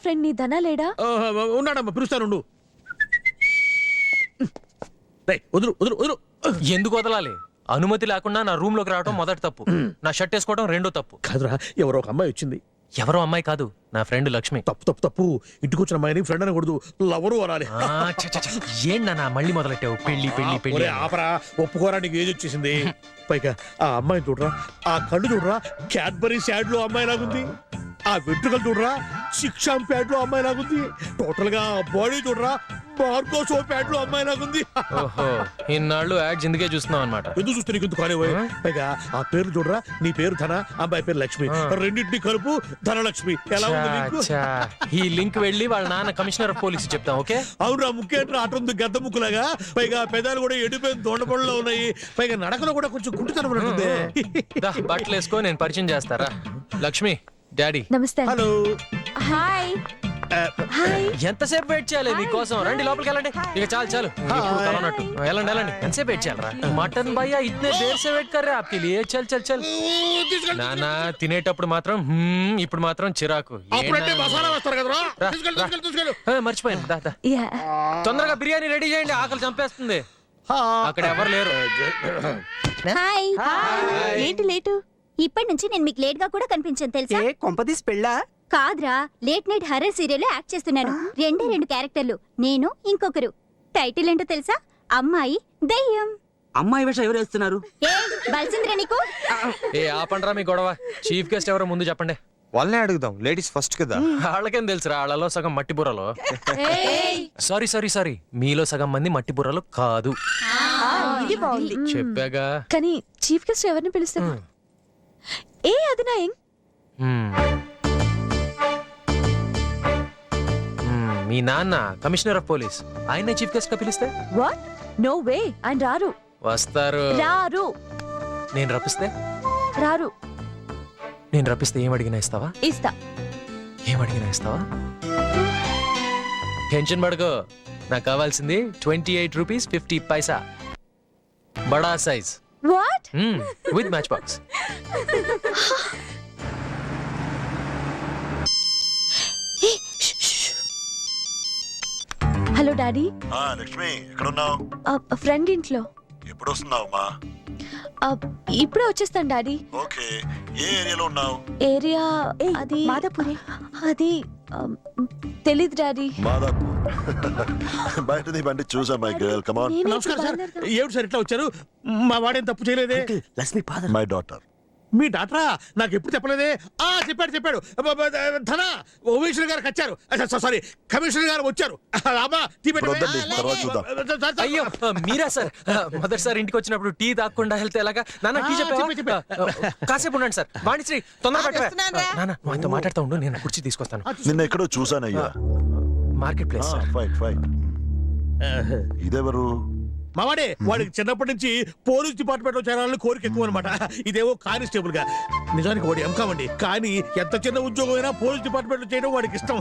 Friend నీ ధన లేడా? ఉన్నాడమ్మా, పిలుస్తాను. వదులు వదులు వదులు. ఎందుకు వదలాలి? అనుమతి లేకుండా నా రూమ్ లోకి రావడం మొదటి తప్పు, నా షర్ట్ వేసుకోవడం రెండో తప్పు. కాదురా, ఎవరో ఒక అమ్మాయి వచ్చింది. ఎవరో అమ్మాయి కాదు, నా ఫ్రెండ్ లక్ష్మి. తప్పు తప్పు తప్పు. ఇంటికి వచ్చిన అమ్మాయిని ఫ్రెండ్ అనకూడదు, లవరు అనాలి. ఏంటన్నా మళ్ళీ మొదలెట్టావు? పెళ్లి పెళ్లి పెళ్లి. ఆపరా, ఒప్పుకోరా, నీకు ఏజ్ వచ్చేసింది. పైగా ఆ అమ్మాయిని చూడరా, ఆ కళ్ళు చూడరా, క్యాడ్బరీ శాడ్ లో అమ్మాయి లాగుంది. ఆ వెంట్రుకలు చూడరా, శిక్షాం ప్యాడ్ లో అమ్మాయి లాగుంది. టోటల్ గా బాడీ చూడరా, మార్కో షో ప్యాడ్ లో అమ్మాయి లాగుంది. ఓహో, ఇన్నాళ్ళు యాడ్స్ ఇందుకే చూస్తున్నావు అనమాట. ఎందుకు చూస్తే నీకు ఎందుకు కానివ్వ. పైగా ఆ పేరు చూడరా, నీ పేరు ధన, అమ్మాయి పేరు లక్ష్మి, రెండింటిని కలుపు ధనలక్ష్మి. ఎలా ఉంది నీకు? ఈ లింక్ వెళ్ళి వాళ్ళ నాన్న కమిషనర్ ఆఫ్ పోలీస్ చెప్తాం. ఓకే? అవునా, ముఖ్యంగా అటుంది గద్ద ముక్కులాగా. పైగా పెదాలు కూడా ఎండిపోయిన దొండపళ్ళలో ఉన్నాయి. పైగా నడకలో కూడా కొంచెం గుంటుతనం ఉంటుంది. బట్టలు వేసుకో, నేను పరిచయం చేస్తారా. లక్ష్మి, డాడీ. నమస్తే. హలో. హాయ్. హాయ్. ఎంతసేపు వెయిట్ చేయాలి మీకోసం? రండి లోపలికి వెళ్ళండి. ఇక చాలు చాలు, ఇప్పుడు కలవనట్టు. వెళ్ళండి వెళ్ళండి. ఎంతసేపు వెయిట్ చేయాలరా? మటన్ భయ్యా ఇట్నే దేర్ సే వెయిట్ కర్రే ఆప్కే లియే. చల్ చల్ చల్. నానా తినేటప్పుడు మాత్రం ఇప్పుడు మాత్రం చిరాకు. మర్చిపోయాను. దా దా. తొందరగా బిర్యానీ రెడీ చేయండి, ఆకలి చంపేస్తుంది. అక్కడ ఎవరు లేరు. హాయ్. ఏంటి లేటు? ఇప్పటి నుంచి నేను మీకు లేట్ గా కూడా కనిపించాను తెలుసా? కొంపదీస్ పెళ్ళా? కాదురా, లేట్ నైట్ హర్రర్ సీరియల్ లో యాక్ట్ చేస్తున్నాను. రెండు క్యారెక్టర్లు, నేను ఇంకొకరు. టైటిల్ ఏంటో తెలుసా? అమ్మాయి దయ్యం. అమ్మాయి వేషం ఎవరు వేస్తున్నారు? ఏ బల్సింద్రా నీకు? ఏ ఆపండ్రా మీ గొడవ. చీఫ్ గెస్ట్ ఎవరో ముందు చెప్పండి. వాళ్ళనే అడుగుదాం, లేడీస్ ఫస్ట్ కదా. వాళ్ళకేం తెలుసురా, వాళ్ళలో సగం మట్టి బుర్రలో. సారీ సారీ సారీ, మీలో సగం మంది మట్టి బుర్రలు కాదు. ఇది బాగుంది. చెప్పాగా. కానీ చీఫ్ గెస్ట్ ఎవరిని పిలుస్తారు? ఏ అది నా మీ నాన్న కమిషనర్ ఆఫ్ పోలీస్, ఆయన చీఫ్ గెస్ట్ గా పిలిస్తే? వాట్? నో వే, ఆయన రారు. వస్తారు. రారు. నేను రప్పిస్తే? రారు. నేను రప్పిస్తే ఏం అడిగినా ఇస్తావా? ఇస్తా. ఏం అడిగినా ఇస్తావా? టెన్షన్ పడుకో, నాకు కావాల్సింది 28 రూపీస్ 50 పైసా, బడా size. What? With match box. Hello daddy. Lakshmi, ఎక్కడున్నావు? ఫ్రెండ్ ఇంట్లో. ఎప్పుడు వస్తున్నావమ్మా? ఇప్పుడే వచ్చేస్తాను డాడీ. ఓకే, ఏ ఏరియాలో ఉన్నావు? ఏరియా అది మాదాపూరే. అది తెలీదు డాడీ. మాదాపూర్. బయట నీ బండి చూసా మై గర్ల్, కమ్ ఆన్. నమస్కారం సార్. ఏమిటి సార్ ఇట్లా వచ్చారు? మా వాడేం తప్పు చేయలేదే. లక్ష్మి ఫాదర్. My daughter. మీ డాక్టరా? నాకు ఎప్పుడు చెప్పలేదే. చెప్పాడు. ధన కమిషనర్ గారు వచ్చారు. సారీ, కమిషనర్ గారు వచ్చారు. అయ్యో మీరా సార్? మదర్ సార్ ఇంటికి వచ్చినప్పుడు టీ తాగకుండా వెళ్తే ఎలాగా? నాన్న టీ చెప్పా. కాసేపు ఉండండి సార్. వాణిశ్రీ తొందరగా పెట్టరా. నాన్న ఆయనతో మాట్లాడుతూ ఉండు, నేను కుర్చీ తీసుకొస్తాను. నిన్న ఎక్కడో చూసానయ్యా. Market place. ఫైన్. ఇదెవరు? మావాడే. వాడికి చిన్నప్పటి నుంచి పోలీస్ డిపార్ట్మెంట్ లో చేరాలని కోరిక ఎక్కువ అనమాట. ఇదేవో కానిస్టేబుల్ గా. నిజానికి వాడు ఎంకామండి, కానీ ఎంత చిన్న ఉద్యోగం అయినా పోలీస్ డిపార్ట్మెంట్ లో చేయడం వాడికి ఇష్టం.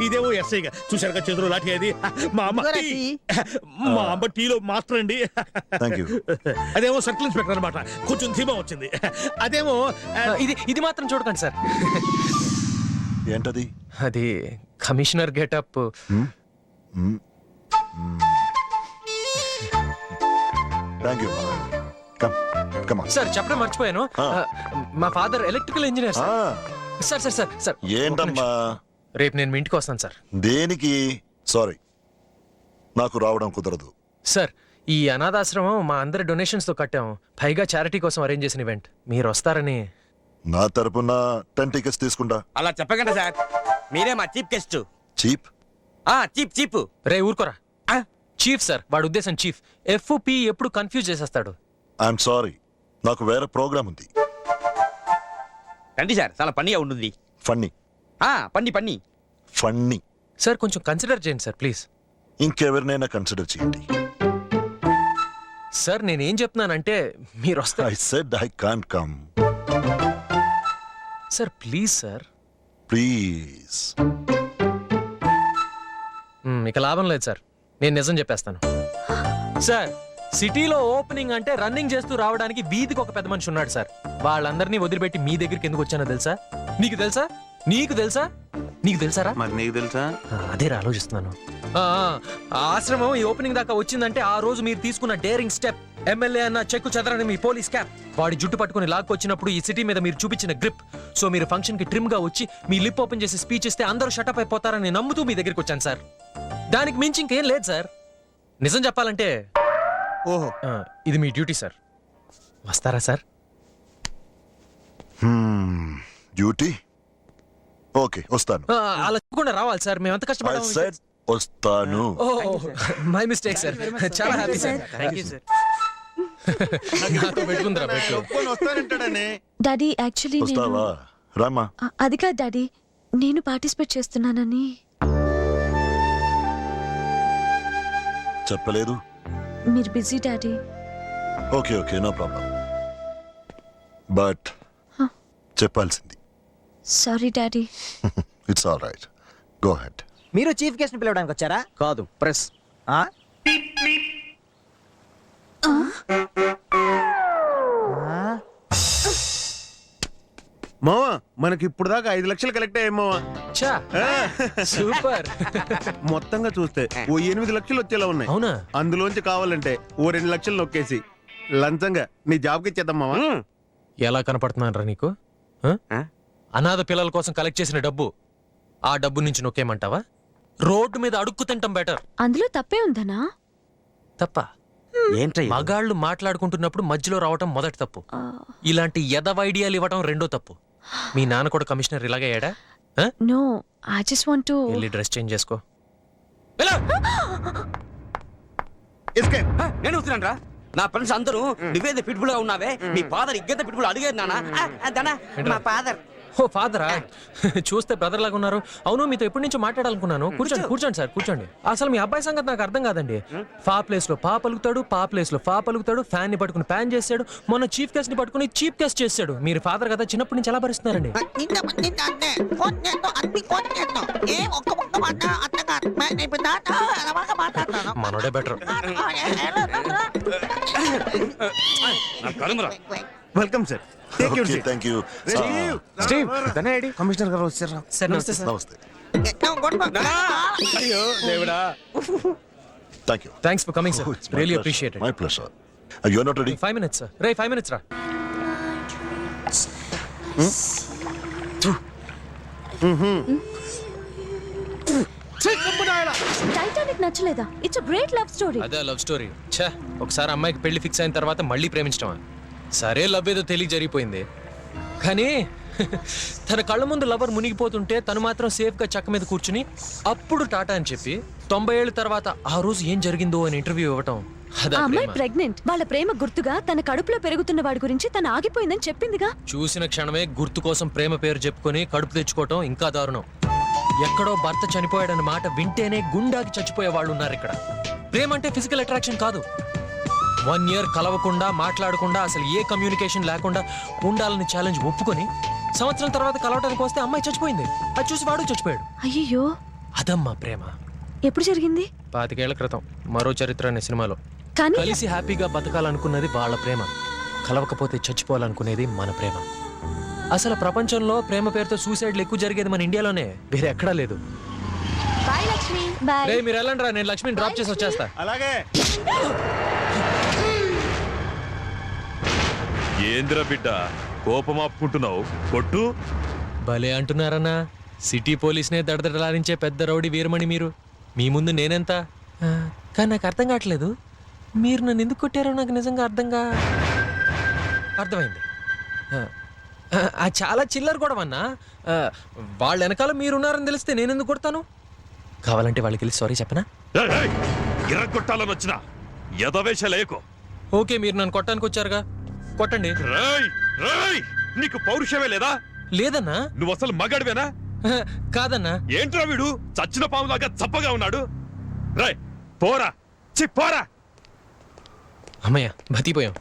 ఇదేవో ఎస్ఐగా. చూసారుగా చేతులు లాఠీ అది. మా అమ్మ టీలో మాస్టర్ అండి. అదేమో సర్కిల్ ఇన్స్పెక్టర్ అనమాట. కొంచెం ధీమా వచ్చింది. అదేమో ఇది మాత్రం చూడకండి సార్. ఏంటది? అది commissioner getup. Thank you. Sir చెప్పడం మర్చిపోయాను, మా father electrical engineer sir. Sir ఏంటమ్మా? రేపు నేను మీ ఇంటికి వస్తాను సార్. దేనికి? సారీ, నాకు రావడం కుదరదు సార్. ఈ అనాథాశ్రమం మా అందరి డొనేషన్స్ తో కట్టాము, పైగా చారిటీ కోసం అరేంజ్ చేసిన ఈవెంట్. మీరు వస్తారని. నా తరపున 10 టికెట్స్ తీసుకుంటా. అలా చెప్పకండి సార్, మీరే మా చీఫ్ గెస్ట్. చీప్? చీప్. రే ఊరుకోరా. చీఫ్ సార్, వాడు ఉద్దేశం చీఫ్. FP ఎప్పుడు కన్ఫ్యూజ్ చేసేస్తాడు. ఐఎమ్ సారీ, నాకు వేరే ప్రోగ్రామ్ ఉంది. రండి సార్, చాలా పన్నీగా ఉంటుంది. ఫన్నీ. ఫన్నీ. సార్ కొంచెం కన్సిడర్ చేయండి సార్ ప్లీజ్. ఇంకెవరినైనా కన్సిడర్ చేయండి. సార్ నేనేం చెప్తున్నానంటే మీరు వస్తారు. I said I can't come. Sir please sir. Please. ఇక లాభం లేదు సార్, నేను నిజం చెప్పేస్తాను. సార్ సిటీలో ఓపెనింగ్ అంటే రన్నింగ్ చేస్తూ రావడానికి వీధికి ఒక పెద్ద మనిషి ఉన్నాడు సార్. వాళ్ళందరినీ వదిలిపెట్టి మీ దగ్గరికి ఎందుకు వచ్చానో తెలుసా? నీకు తెలుసా? నీకు తెలుసారా? మరి నీకు తెలుసా? అదే ఆలోచిస్తున్నాను. ఆ ఆశ్రమం ఈ ఓపెనింగ్ దాకా వచ్చిందంటే ఆ రోజు మీరు తీసుకున్న డేరింగ్ స్టెప్, ఎమ్మెల్యే అన్న చెక్కు చెదరని మీ పోలీస్ క్యాప్, వాడి జుట్టు పట్టుకుని లాక్కొచ్చినప్పుడు ఈ సిటీ మీద మీరు చూపించిన గ్రిప్, సో మీరు ఫంక్షన్ కి ట్రిమ్ గా వచ్చి మీ లిప్ ఓపెన్ చేసి స్పీచ్ ఇస్తే అందరూ షటప్ అయిపోతారని నమ్ముతూ మీ దగ్గరికి వచ్చాను సార్. దానికి మించి ఇంకేం లేదు సార్. నిజం చెప్పాలంటే ఓహో, ఇది మీ డ్యూటీ సార్. వస్తారా సార్? డ్యూటీ ఓకే, వస్తాను. అలా చెప్పకుండా రావాలి సార్, మేము ఎంత I కష్టపడాలి. said వస్తాను. My mistake sir. చాలా happy sir. Thank you sir. నాతో పెట్టుకుందిరా పెట్టు. ఒప్పుకొని వస్తానంటాడని. డాడీ యాక్చువల్లీ నేను వస్తావా? రామా. అది కాదు డాడీ, నేను పార్టిసిపేట్ చేస్తున్నానని. చెప్పలేదు. మీరు busy daddy. Okay okay, no problem. But చెప్పాల్సింది. Sorry daddy. It's all right, go head. మీరు చీఫ్ గెస్ట్ ని పిలవడానికి వచ్చారా? కాదు, ప్రెస్. ఆ? మావా, మనకి ఇప్పుడు దాకా 5 లక్షలు కలెక్ట్ అయ్యాయి మావా. చా సూపర్. మొత్తంగా చూస్తే ఓ 8 లక్షలు వచ్చేలా ఉన్నాయి. అవునా? అందులోంచి కావాలంటే ఓ 2 లక్షలు నొక్కేసి లంచంగా నీ జాబ్కి ఇచ్చేద్దాం మావా. ఎలా కనపడుతున్నానరా నీకు? అనాథ పిల్లల కోసం కలెక్ట్ చేసిన డబ్బు, ఆ డబ్బు నుంచి నొక్కేయమంటావా? రోడ్డు మీద అడుక్కు తింటాం బెటర్. అందులో తప్పే ఉందనా? తప్ప ఏంటయ్యా? మగాళ్ళు మాట్లాడుకుంటున్నప్పుడు మధ్యలో రావటం మొదటి తప్పు. ఇలాంటి ఎదవ ఐడియాలు ఇవ్వటం రెండో తప్పు. మీ నాన్న కూడా కమిషనర్ ఇలాగే అయ్యాడా? No, I just want to. వెళ్ళి డ్రెస్ చేంజ్ చేసుకో. ఎస్కేప్. నేను వస్తున్నాను రా. నా ఫ్రెండ్స్ అందరూ నువ్వేదో పిట్బుల్ గా ఉన్నావే, మీ ఫాదర్ ఇగ్గంత పిట్బుల్ అడిగారు నానా. మా ఫాదర్. ఓ ఫాదరా, చూస్తే బ్రదర్ లాగా ఉన్నారు. అవును, మీతో ఎప్పటి నుంచో మాట్లాడాలనుకున్నాను. కూర్చోండి కూర్చోండి సార్, కూర్చోండి. అసలు మీ అబ్బాయి సంగతి నాకు అర్థం కాదండి. ఫా ప్లేస్ లో పా పలుకుతాడు, పా ప్లేస్ లో ఫా పలుకుతాడు, ఫ్యాన్ ని పట్టుకుని ఫ్యాన్ చేశాడు, మొన్న చీఫ్ గెస్ట్ ని పట్టుకుని చీఫ్ గెస్ట్ చేశాడు. మీరు ఫాదర్ కదా, చిన్నప్పటి నుంచి ఎలా భరిస్తున్నారండి? మనోడే better. Welcome sir. Take your okay, seat. Thank you. Steve, commissioner గారు వచ్చారా? సార్ నమస్తే సార్. నమస్తే. అయ్యో దేవుడా. Thank you. Thanks for coming sir, really appreciate it. My pleasure. You are not ready? 5 minutes sir. రే 5 minutes రా. Titanic నచ్చలేదా? It's a great love story. అదే లవ్ స్టోరీ. ఛే, ఒకసారి అమ్మాయికి పెళ్లి ఫిక్స్ అయిన తర్వాత మళ్ళీ ప్రేమించడమా? సరే, లవ్ ఏదో తెలియ జరిగిపోయింది, కానీ తన కళ్ళ ముందు లవర్ మునిగిపోతుంటే తను మాత్రం సేఫ్ గా చక్క మీద కూర్చుని అప్పుడు టాటా అని చెప్పి 90 ఏళ్ళ తర్వాత ఆ రోజు ఏం జరిగిందో అని ఇంటర్వ్యూ ఇవ్వటం. అదా ఆ అమ్మాయి ప్రేమ? ప్రెగ్నెంట్. వాళ్ళ ప్రేమ గుర్తుగా తన కడుపులో పెరుగుతున్న వాడి గురించి తను ఆగిపోయిందని చెప్పిందిగా. చూసిన క్షణమే గుర్తు కోసం ప్రేమ పేరు చెప్పుకొని కడుపు తెచ్చుకోవటం ఇంకా దారుణం. ఎక్కడో భర్త చనిపోయాడన్న మాట వింటేనే గుండాకి చచ్చిపోయే వాళ్ళు ఉన్నారు ఇక్కడ. ప్రేమ అంటే ఫిజికల్ అట్రాక్షన్ కాదు. 1 year కలవకుండా మాట్లాడకుండా అసలు ఏ కమ్యూనికేషన్ లేకుండా ఉండాలని ఛాలెంజ్ ఒప్పుకొని సంవత్సరం తర్వాత కలవటానికి వస్తే అమ్మాయి చచ్చిపోయింది. అది చూసి వాడు చచ్చిపోయాడు. అయ్యో, అదమ్మా ప్రేమ. ఎప్పుడు జరిగింది? 25 ఏళ్ల క్రితం మరో చరిత్ర అనే సినిమాలో. కానీ కలిసి హ్యాపీగా బతకాలనుకున్నది వాళ్ళ ప్రేమ, కలవకపోతే చచ్చిపోవాలనుకునేది మన ప్రేమ. అసలు ప్రపంచంలో ప్రేమ పేరుతో సూసైడ్లు ఎక్కువ జరిగేది మన ఇండియాలోనే, వేరే ఎక్కడా లేదు. బాయ్ లక్ష్మి. బాయ్. రే మీరు వెళ్ళండి రా, నేను లక్ష్మిని డ్రాప్ చేసి వచ్చేస్తా. అలాగే. ఏంద్ర బిడ్డ కోపం ఆపుకుంటున్నావు? కొట్టు. భలే అంటున్నారన్నా, సిటీ పోలీస్నే దడదడలాడించే పెద్ద రౌడీ వీరమణి మీరు. మీ ముందు నేనెంత? కానీ నాకు అర్థం కావట్లేదు, మీరు నన్ను ఎందుకు కొట్టారో నాకు నిజంగా అర్థమైంది. చాలా చిల్లర గొడవన్నా. వాళ్ళ వెనకాల మీరున్నారని తెలిస్తే నేనెందుకు కొడతాను? కావాలంటే వాళ్ళకి వెళ్ళి సారీ చెప్పనా? ఎర్రగొట్టాలని వచ్చిన ఎదవేశ లేకు. ఓకే, మీరు నన్ను కొట్టడానికి వచ్చారుగా, కొట్టండి. నీకు పౌరుషమే లేదా? లేదన్నా. నువ్వు అసలు మగాడివేనా? కాదన్నా. ఏంట్రా వీడు చచ్చిన పాములాగా చప్పగా ఉన్నాడు? రాయ్ పోరా, పోరా. అమ్మయ్య, బతిపోయాం.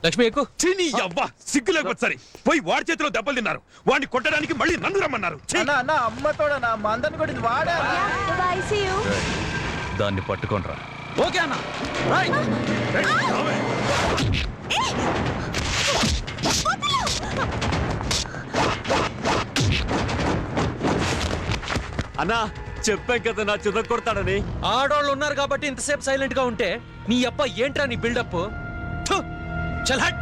లక్ష్మి ఎక్కు. చీనీ అవ్వా, సిగ్గు లేకపోతే సరే. పోయి వాడి చేతిలో దెబ్బలు తిన్నారు, వాడిని కొట్టడానికి మళ్ళీ నన్ను రమ్మన్నారు. అమ్మతోడనా మా అందరిని కొట్టింది వాడా? Bye, see you. దాన్ని పట్టుకోనరా. ఓకే అన్న. అన్నా చెప్పాం కదా నా చిన్న కొడతాడని. ఆడోళ్ళు ఉన్నారు కాబట్టి ఇంతసేపు సైలెంట్ గా ఉంటే నీ అప్ప ఏంట్రా నీ బిల్డప్? చల్ హట్.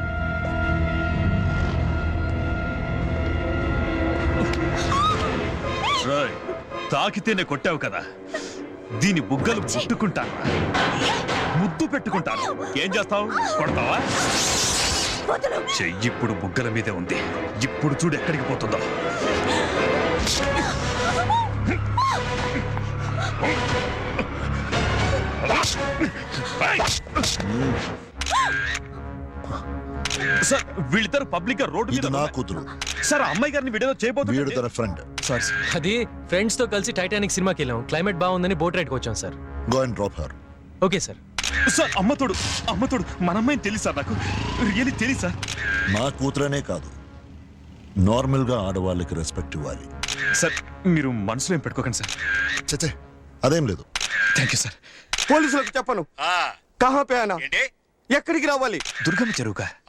రాయ్, తాకితేనే కొట్టావు కదా, దీని బుగ్గలు ముట్టుకుంటాను, ముద్దు పెట్టుకుంటాను. ఏం చేస్తావు? కొడతావా? చెయ్యి ఇప్పుడు బుగ్గల మీదే ఉంది. ఇప్పుడు చూడు ఎక్కడికి పోతుందో. సార్ వీళ్ళిద్దరు పబ్లిక్ గా రోడ్డు మీద ఇది నా ఉన్నారు. కూతురు, సార్ ఆ అమ్మాయి గారిని వీడియో వీడు చేయబోతుంది. తన ఫ్రెండ్. సార్ అది ఫ్రెండ్స్ తో కలిసి టైటానిక్ సినిమాకి వెళ్ళాం. క్లైమేట్ బాగుందని బోట్ రైడ్కి వచ్చాం సార్. Go and drop her. Okay sir. Sir అమ్మతోడు మన అమ్మాయిని తెలియదు సార్, నాకు రియల్లీ తెలియదు సార్. నా కూతురనే కాదు, నార్మల్ గా ఆడవాళ్ళకి రెస్పెక్ట్ ఇవ్వాలి. సార్ మీరు మనసులో ఏం పెట్టుకోకండి సార్. చచ్చే అదేం లేదు. Thank you sir. పోలీసులకు చెప్పను. కహా పే ఆనా? ఎక్కడికి రావాలి? దుర్గమ్మ చెరువుగా?